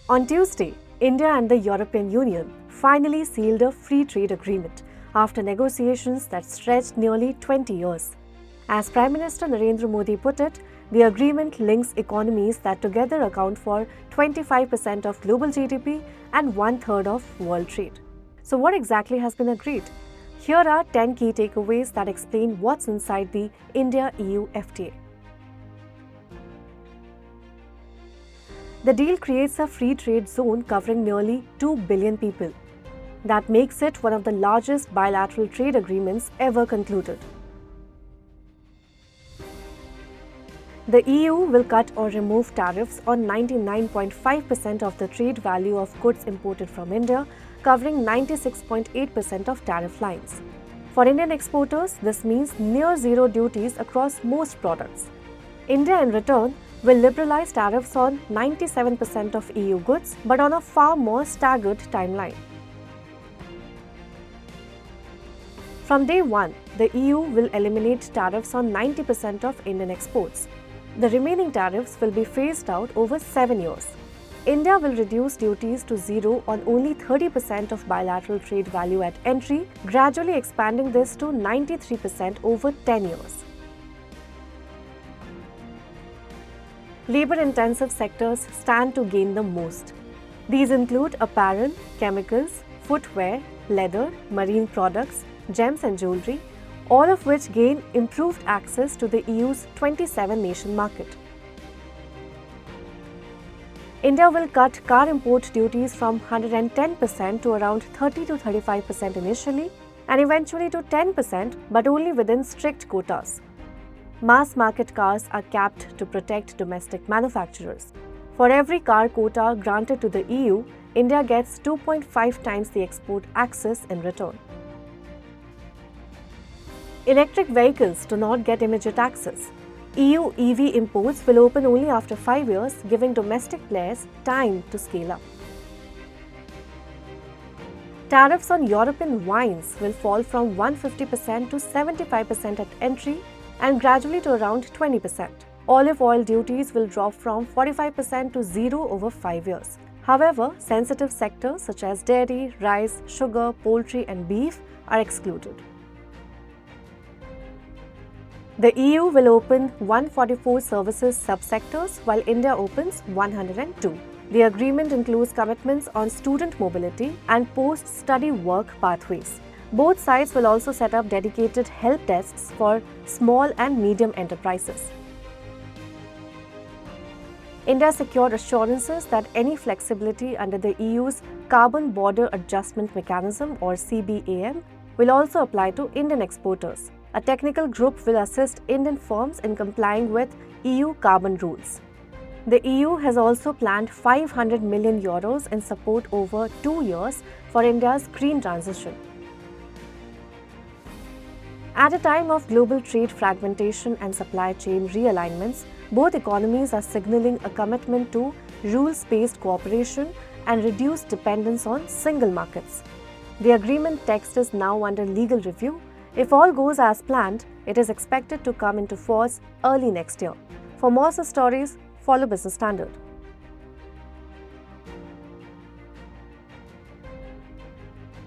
On Tuesday, India and the European Union finally sealed a free trade agreement after negotiations that stretched nearly 20 years. As Prime Minister Narendra Modi put it, the agreement links economies that together account for 25% of global GDP and one-third of world trade. So what exactly has been agreed? Here are 10 key takeaways that explain what's inside the India-EU FTA. The deal creates a free trade zone covering nearly 2 billion people. That makes it one of the largest bilateral trade agreements ever concluded. The EU will cut or remove tariffs on 99.5% of the trade value of goods imported from India, covering 96.8% of tariff lines. For Indian exporters, this means near zero duties across most products. India, in return, will liberalize tariffs on 97% of EU goods, but on a far more staggered timeline. From day one, the EU will eliminate tariffs on 90% of Indian exports. The remaining tariffs will be phased out over 7 years. India will reduce duties to zero on only 30% of bilateral trade value at entry, gradually expanding this to 93% over 10 years. Labor-intensive sectors stand to gain the most. These include apparel, chemicals, footwear, leather, marine products, gems and jewelry, all of which gain improved access to the EU's 27-nation market. India will cut car import duties from 110% to around 30 to 35% initially and eventually to 10%, but only within strict quotas. Mass market cars are capped to protect domestic manufacturers. For every car quota granted to the EU, India gets 2.5 times the export access in return. Electric vehicles do not get immediate access. EU EV imports will open only after 5 years, giving domestic players time to scale up. Tariffs on European wines will fall from 150% to 75% at entry and gradually to around 20%. Olive oil duties will drop from 45% to zero over 5 years. However, sensitive sectors such as dairy, rice, sugar, poultry and beef are excluded. The EU will open 144 services subsectors while India opens 102. The agreement includes commitments on student mobility and post-study work pathways. Both sides will also set up dedicated help desks for small and medium enterprises. India secured assurances that any flexibility under the EU's Carbon Border Adjustment Mechanism or CBAM will also apply to Indian exporters. A technical group will assist Indian firms in complying with EU carbon rules. The EU has also planned 500 million euros in support over 2 years for India's green transition. At a time of global trade fragmentation and supply chain realignments, both economies are signaling a commitment to rules-based cooperation and reduced dependence on single markets. The agreement text is now under legal review. If all goes as planned, it is expected to come into force early next year. For more such stories, follow Business Standard.